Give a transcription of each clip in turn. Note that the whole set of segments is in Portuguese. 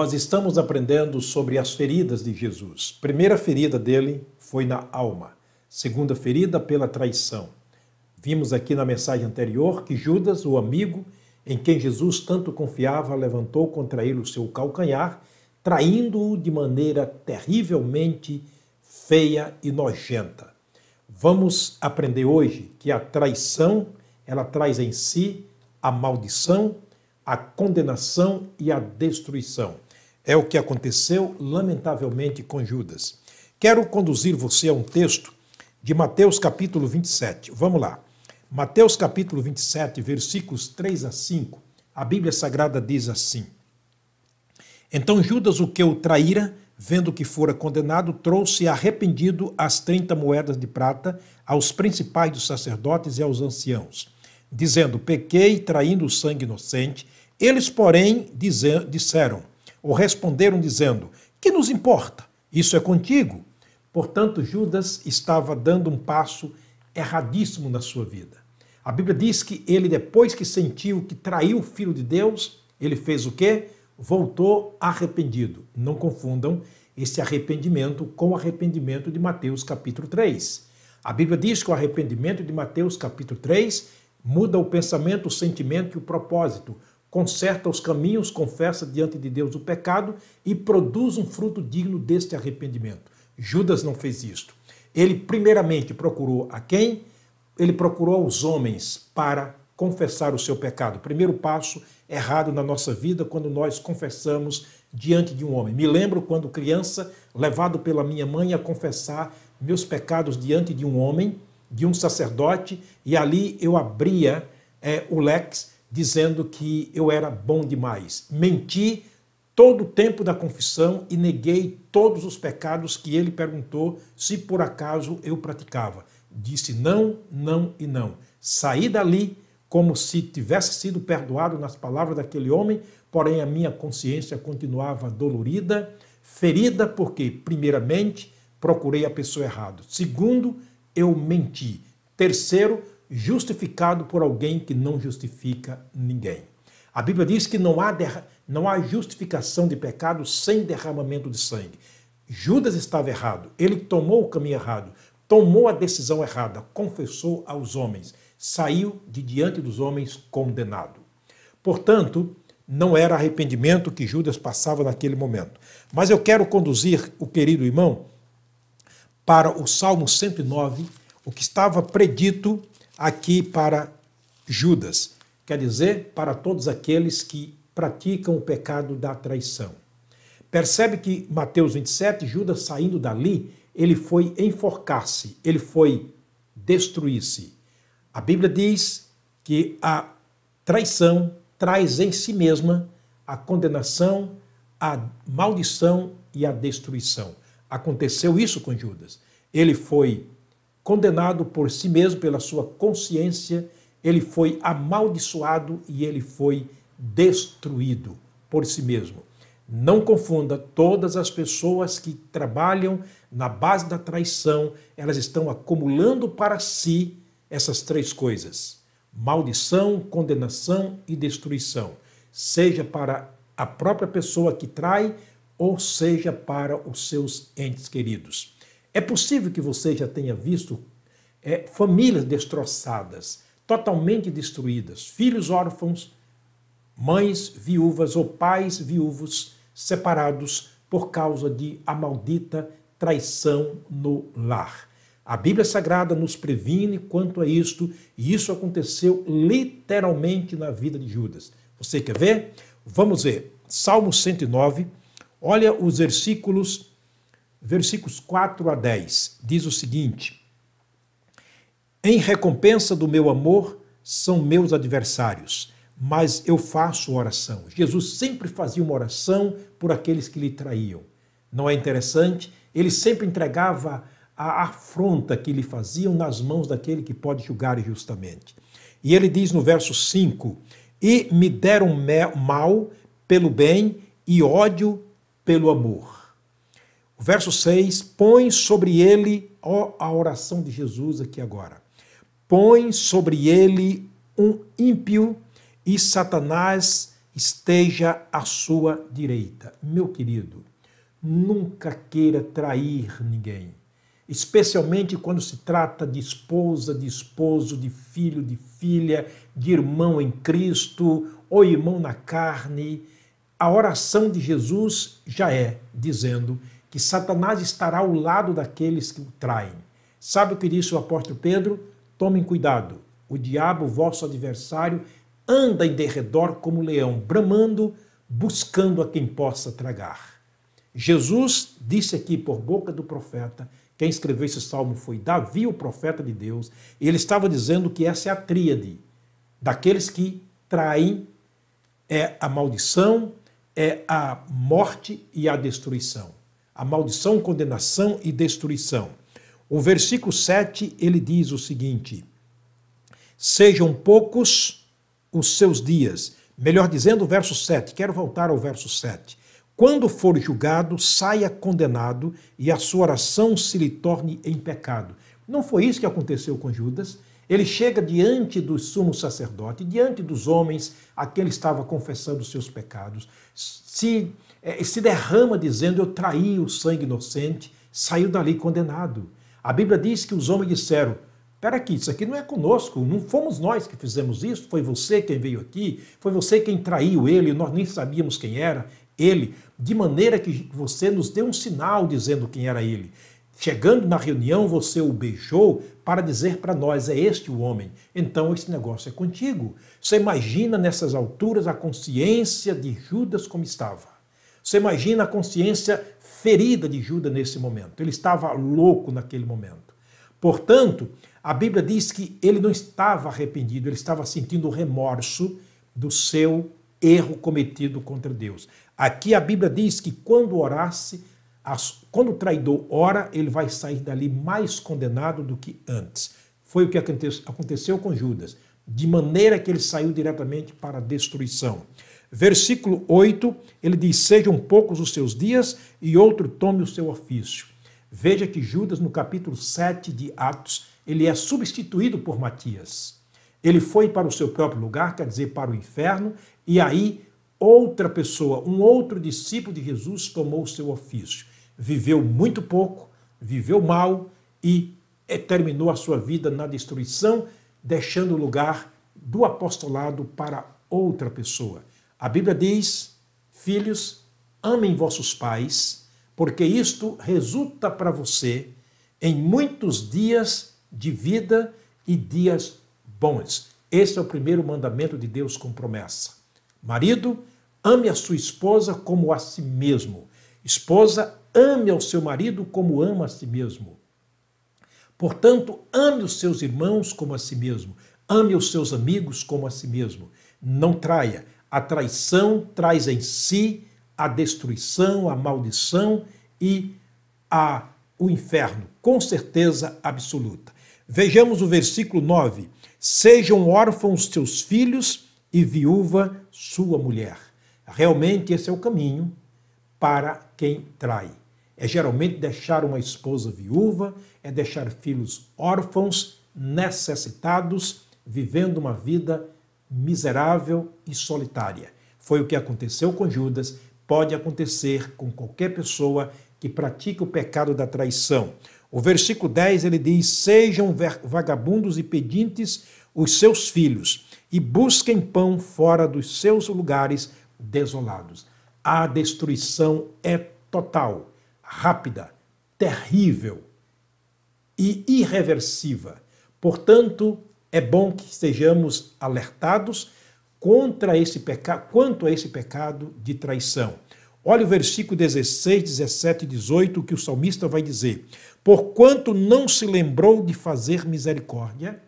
Nós estamos aprendendo sobre as feridas de Jesus. Primeira ferida dele foi na alma. Segunda ferida pela traição. Vimos aqui na mensagem anterior que Judas, o amigo em quem Jesus tanto confiava, levantou contra ele o seu calcanhar, traindo-o de maneira terrivelmente feia e nojenta. Vamos aprender hoje que a traição, ela traz em si a maldição, a condenação e a destruição. É o que aconteceu, lamentavelmente, com Judas. Quero conduzir você a um texto de Mateus capítulo 27. Vamos lá. Mateus capítulo 27, versículos 3 a 5. A Bíblia Sagrada diz assim: Então Judas, o que o traíra, vendo que fora condenado, trouxe arrependido as 30 moedas de prata aos principais dos sacerdotes e aos anciãos, dizendo: Pequei, traindo o sangue inocente. Eles, porém, disseram, ou responderam dizendo: Que nos importa? Isso é contigo. Portanto, Judas estava dando um passo erradíssimo na sua vida. A Bíblia diz que ele, depois que sentiu que traiu o Filho de Deus, ele fez o quê? Voltou arrependido. Não confundam esse arrependimento com o arrependimento de Mateus capítulo 3. A Bíblia diz que o arrependimento de Mateus capítulo 3 muda o pensamento, o sentimento e o propósito, conserta os caminhos, confessa diante de Deus o pecado e produz um fruto digno deste arrependimento. Judas não fez isto. Ele primeiramente procurou a quem? Ele procurou os homens para confessar o seu pecado. Primeiro passo errado na nossa vida quando nós confessamos diante de um homem. Me lembro quando criança, levado pela minha mãe a confessar meus pecados diante de um homem, de um sacerdote, e ali eu abria o lex dizendo que eu era bom demais. Menti todo o tempo da confissão e neguei todos os pecados que ele perguntou se por acaso eu praticava. Disse não, não e não. Saí dali como se tivesse sido perdoado nas palavras daquele homem, porém a minha consciência continuava dolorida, ferida, porque, primeiramente, procurei a pessoa errada. Segundo, eu menti. Terceiro, justificado por alguém que não justifica ninguém. A Bíblia diz que não há justificação de pecado sem derramamento de sangue. Judas estava errado, ele tomou o caminho errado, tomou a decisão errada, confessou aos homens, saiu de diante dos homens condenado. Portanto, não era arrependimento que Judas passava naquele momento. Mas eu quero conduzir o querido irmão para o Salmo 109, o que estava predito aqui para Judas, quer dizer, para todos aqueles que praticam o pecado da traição. Percebe que Mateus 27, Judas saindo dali, ele foi enforcar-se, ele foi destruir-se. A Bíblia diz que a traição traz em si mesma a condenação, a maldição e a destruição. Aconteceu isso com Judas. Ele foi condenado por si mesmo, pela sua consciência, ele foi amaldiçoado e ele foi destruído por si mesmo. Não confunda, todas as pessoas que trabalham na base da traição, elas estão acumulando para si essas três coisas: maldição, condenação e destruição, seja para a própria pessoa que trai ou seja para os seus entes queridos. É possível que você já tenha visto famílias destroçadas, totalmente destruídas, filhos órfãos, mães viúvas ou pais viúvos separados por causa de a maldita traição no lar. A Bíblia Sagrada nos previne quanto a isto, e isso aconteceu literalmente na vida de Judas. Você quer ver? Vamos ver. Salmo 109, olha os versículos 4 a 10. Diz o seguinte: Em recompensa do meu amor são meus adversários, mas eu faço oração. Jesus sempre fazia uma oração por aqueles que lhe traíam. Não é interessante? Ele sempre entregava a afronta que lhe faziam nas mãos daquele que pode julgar justamente. E ele diz no verso 5, e me deram mal pelo bem e ódio pelo amor. O verso 6, põe sobre ele, ó, a oração de Jesus aqui agora, põe sobre ele um ímpio e Satanás esteja à sua direita. Meu querido, nunca queira trair ninguém, especialmente quando se trata de esposa, de esposo, de filho, de filha, de irmão em Cristo ou irmão na carne. A oração de Jesus já é dizendo que Satanás estará ao lado daqueles que o traem. Sabe o que disse o apóstolo Pedro? Tomem cuidado, o diabo, vosso adversário, anda em derredor como leão, bramando, buscando a quem possa tragar. Jesus disse aqui por boca do profeta, quem escreveu esse salmo foi Davi, o profeta de Deus, e ele estava dizendo que essa é a tríade daqueles que traem, é a maldição, é a morte e a destruição. A maldição, condenação e destruição. O versículo 7, ele diz o seguinte: sejam poucos os seus dias. Melhor dizendo, o verso 7, quero voltar ao verso 7. Quando for julgado, saia condenado e a sua oração se lhe torne em pecado. Não foi isso que aconteceu com Judas? Ele chega diante do sumo sacerdote, diante dos homens a quem ele estava confessando os seus pecados, se derrama dizendo, eu traí o sangue inocente, saiu dali condenado. A Bíblia diz que os homens disseram, espera aqui, isso aqui não é conosco, não fomos nós que fizemos isso, foi você quem veio aqui, foi você quem traiu ele, nós nem sabíamos quem era ele, de maneira que você nos deu um sinal dizendo quem era ele. Chegando na reunião, você o beijou para dizer para nós, é este o homem. Então esse negócio é contigo. Você imagina nessas alturas a consciência de Judas como estava. Você imagina a consciência ferida de Judas nesse momento. Ele estava louco naquele momento. Portanto, a Bíblia diz que ele não estava arrependido, ele estava sentindo remorso do seu erro cometido contra Deus. Aqui a Bíblia diz que quando orasse, quando o traidor ora, ele vai sair dali mais condenado do que antes. Foi o que aconteceu com Judas, de maneira que ele saiu diretamente para a destruição. Versículo 8, ele diz, sejam poucos os seus dias e outro tome o seu ofício. Veja que Judas, no capítulo 7 de Atos, ele é substituído por Matias. Ele foi para o seu próprio lugar, quer dizer, para o inferno, e aí outra pessoa, um outro discípulo de Jesus tomou o seu ofício. Viveu muito pouco, viveu mal e terminou a sua vida na destruição, deixando o lugar do apostolado para outra pessoa. A Bíblia diz, filhos, amem vossos pais, porque isto resulta para você em muitos dias de vida e dias bons. Esse é o primeiro mandamento de Deus com promessa. Marido, ame a sua esposa como a si mesmo. Esposa, ame ao seu marido como ama a si mesmo. Portanto, ame os seus irmãos como a si mesmo. Ame os seus amigos como a si mesmo. Não traia. A traição traz em si a destruição, a maldição e o inferno, com certeza absoluta. Vejamos o versículo 9. Sejam órfãos teus filhos e viúva sua mulher. Realmente esse é o caminho para quem trai. É geralmente deixar uma esposa viúva, é deixar filhos órfãos, necessitados, vivendo uma vida miserável e solitária. Foi o que aconteceu com Judas, pode acontecer com qualquer pessoa que pratique o pecado da traição. O versículo 10 ele diz, sejam vagabundos e pedintes os seus filhos e busquem pão fora dos seus lugares desolados. A destruição é total, rápida, terrível e irreversível. Portanto, é bom que estejamos alertados quanto a esse pecado de traição. Olha o versículo 16, 17 e 18, que o salmista vai dizer. Porquanto não se lembrou de fazer misericórdia,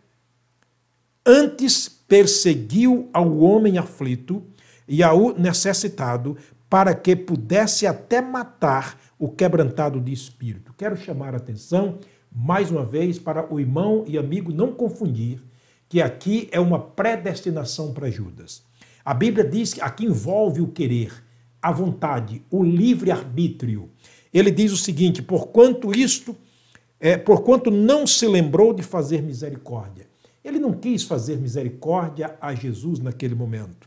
antes perseguiu ao homem aflito e ao necessitado, para que pudesse até matar o quebrantado de espírito. Quero chamar a atenção, mais uma vez, para o irmão e amigo não confundir, que aqui é uma predestinação para Judas. A Bíblia diz que aqui envolve o querer, a vontade, o livre-arbítrio. Ele diz o seguinte, porquanto não se lembrou de fazer misericórdia. Ele não quis fazer misericórdia a Jesus naquele momento.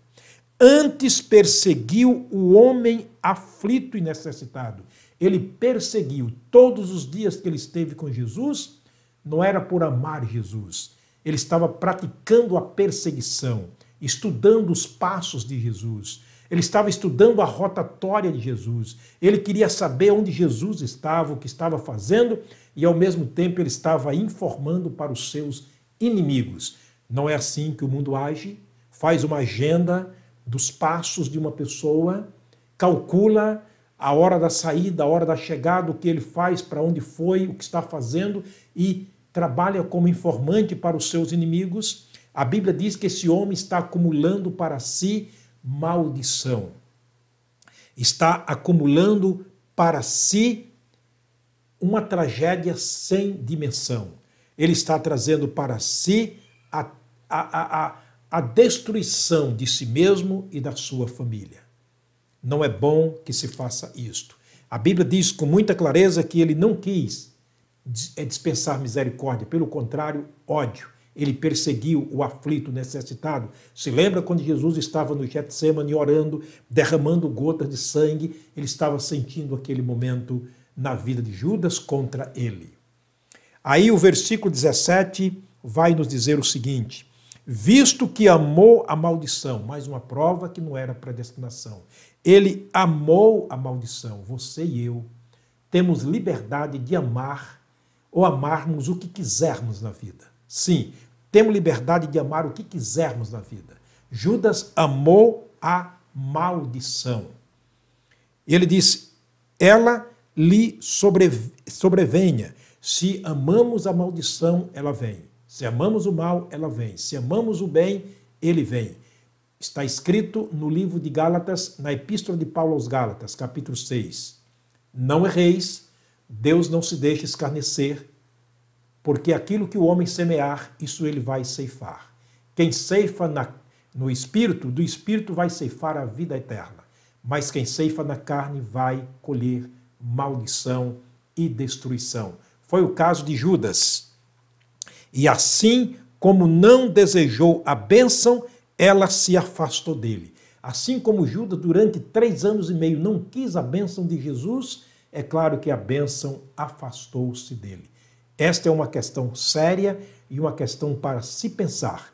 antes perseguiu o homem aflito e necessitado. Ele perseguiu todos os dias que ele esteve com Jesus, não era por amar Jesus. Ele estava praticando a perseguição, estudando os passos de Jesus. Ele estava estudando a rotatória de Jesus. Ele queria saber onde Jesus estava, o que estava fazendo, e ao mesmo tempo ele estava informando para os seus inimigos. Não é assim que o mundo age? Faz uma agenda dos passos de uma pessoa, calcula a hora da saída, a hora da chegada, o que ele faz, para onde foi, o que está fazendo e trabalha como informante para os seus inimigos. A Bíblia diz que esse homem está acumulando para si maldição. Está acumulando para si uma tragédia sem dimensão. Ele está trazendo para si a destruição de si mesmo e da sua família. Não é bom que se faça isto. A Bíblia diz com muita clareza que ele não quis dispensar misericórdia, pelo contrário, ódio. Ele perseguiu o aflito, o necessitado. Se lembra quando Jesus estava no Getsemane orando, derramando gotas de sangue, ele estava sentindo aquele momento na vida de Judas contra ele. Aí o versículo 17 vai nos dizer o seguinte: visto que amou a maldição, mais uma prova que não era predestinação. Ele amou a maldição. Você e eu temos liberdade de amar ou amarmos o que quisermos na vida. Sim, temos liberdade de amar o que quisermos na vida. Judas amou a maldição. Ele disse, ela lhe sobrevenha. Se amamos a maldição, ela vem. Se amamos o mal, ela vem. Se amamos o bem, ele vem. Está escrito no livro de Gálatas, na Epístola de Paulo aos Gálatas, capítulo 6. Não erreis, Deus não se deixa escarnecer, porque aquilo que o homem semear, isso ele vai ceifar. Quem ceifa no Espírito, do Espírito vai ceifar a vida eterna. Mas quem ceifa na carne vai colher maldição e destruição. Foi o caso de Judas. E assim como não desejou a bênção, ela se afastou dele. Assim como Judas, durante 3 anos e meio, não quis a bênção de Jesus, é claro que a bênção afastou-se dele. Esta é uma questão séria e uma questão para se pensar.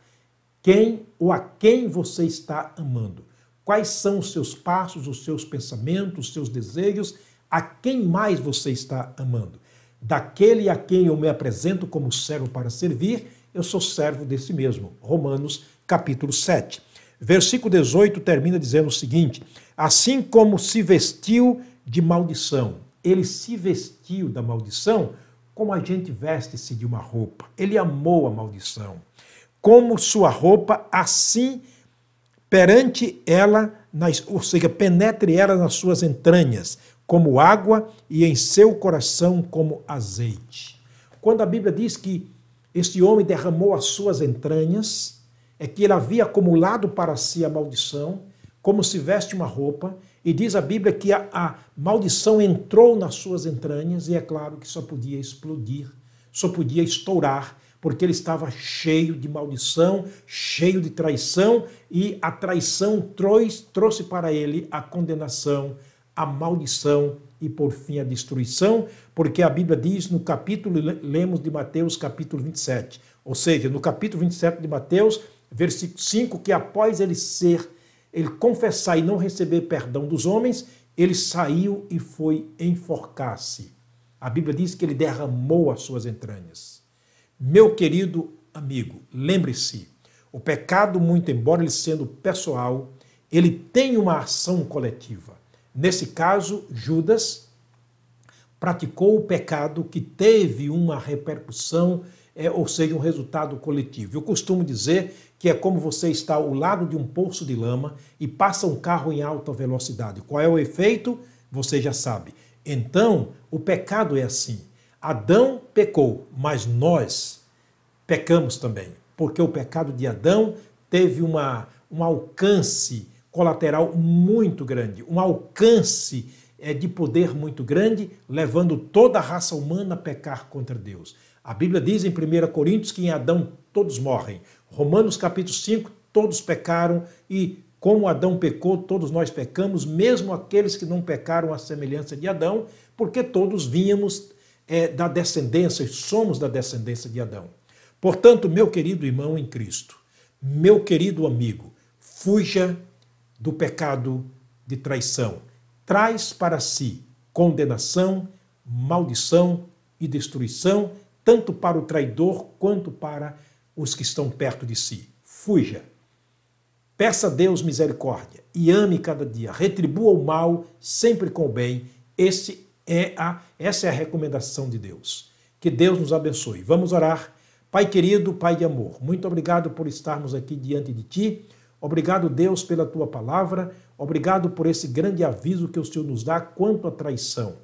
Quem ou a quem você está amando? Quais são os seus passos, os seus pensamentos, os seus desejos? A quem mais você está amando? Daquele a quem eu me apresento como servo para servir, eu sou servo desse mesmo. Romanos, capítulo 7. Versículo 18 termina dizendo o seguinte: assim como se vestiu de maldição, ele se vestiu da maldição como a gente veste-se de uma roupa. Ele amou a maldição. Como sua roupa, assim perante ela, ou seja, penetre ela nas suas entranhas, como água, e em seu coração como azeite. Quando a Bíblia diz que este homem derramou as suas entranhas, é que ele havia acumulado para si a maldição, como se veste uma roupa, e diz a Bíblia que a maldição entrou nas suas entranhas, e é claro que só podia explodir, só podia estourar, porque ele estava cheio de maldição, cheio de traição, e a traição trouxe para ele a condenação, a maldição e, por fim, a destruição, porque a Bíblia diz no capítulo, lemos de Mateus, capítulo 27, ou seja, no capítulo 27 de Mateus, versículo 5, que após ele confessar e não receber perdão dos homens, ele saiu e foi enforcar-se. A Bíblia diz que ele derramou as suas entranhas. Meu querido amigo, lembre-se, o pecado, muito embora ele sendo pessoal, ele tem uma ação coletiva. Nesse caso, Judas praticou o pecado que teve uma repercussão, ou seja, um resultado coletivo. Eu costumo dizer que é como você está ao lado de um poço de lama e passa um carro em alta velocidade. Qual é o efeito? Você já sabe. Então, o pecado é assim. Adão pecou, mas nós pecamos também, porque o pecado de Adão teve um alcance colateral muito grande, um alcance de poder muito grande, levando toda a raça humana a pecar contra Deus. A Bíblia diz em 1 Coríntios que em Adão todos morrem. Romanos capítulo 5, todos pecaram e Como Adão pecou, todos nós pecamos, mesmo aqueles que não pecaram à semelhança de Adão, porque todos vínhamos da descendência, somos da descendência de Adão. Portanto, meu querido irmão em Cristo, meu querido amigo, fuja do pecado de traição. Traz para si condenação, maldição e destruição, tanto para o traidor quanto para os que estão perto de si. Fuja. Peça a Deus misericórdia e ame cada dia. Retribua o mal sempre com o bem. Essa é a recomendação de Deus. Que Deus nos abençoe. Vamos orar. Pai querido, Pai de amor, muito obrigado por estarmos aqui diante de Ti. Obrigado, Deus, pela Tua palavra. Obrigado por esse grande aviso que o Senhor nos dá quanto à traição.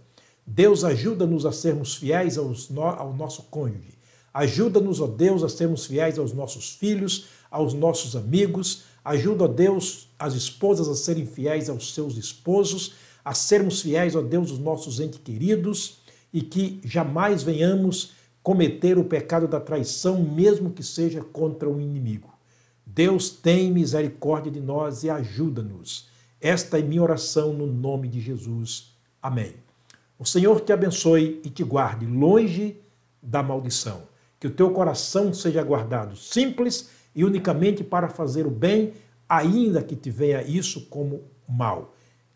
Deus, ajuda-nos a sermos fiéis ao nosso cônjuge. Ajuda-nos, ó Deus, a sermos fiéis aos nossos filhos, aos nossos amigos. Ajuda, ó Deus, as esposas a serem fiéis aos seus esposos, a sermos fiéis, ó Deus, aos nossos entes queridos e que jamais venhamos cometer o pecado da traição, mesmo que seja contra um inimigo. Deus, tem misericórdia de nós e ajuda-nos. Esta é minha oração no nome de Jesus. Amém. O Senhor te abençoe e te guarde longe da maldição. Que o teu coração seja guardado simples e unicamente para fazer o bem, ainda que te venha isso como mal.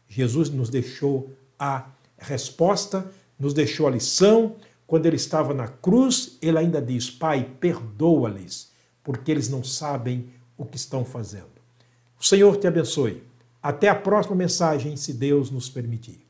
Jesus nos deixou a resposta, nos deixou a lição. Quando ele estava na cruz, ele ainda diz: Pai, perdoa-lhes, porque eles não sabem o que estão fazendo. O Senhor te abençoe. Até a próxima mensagem, se Deus nos permitir.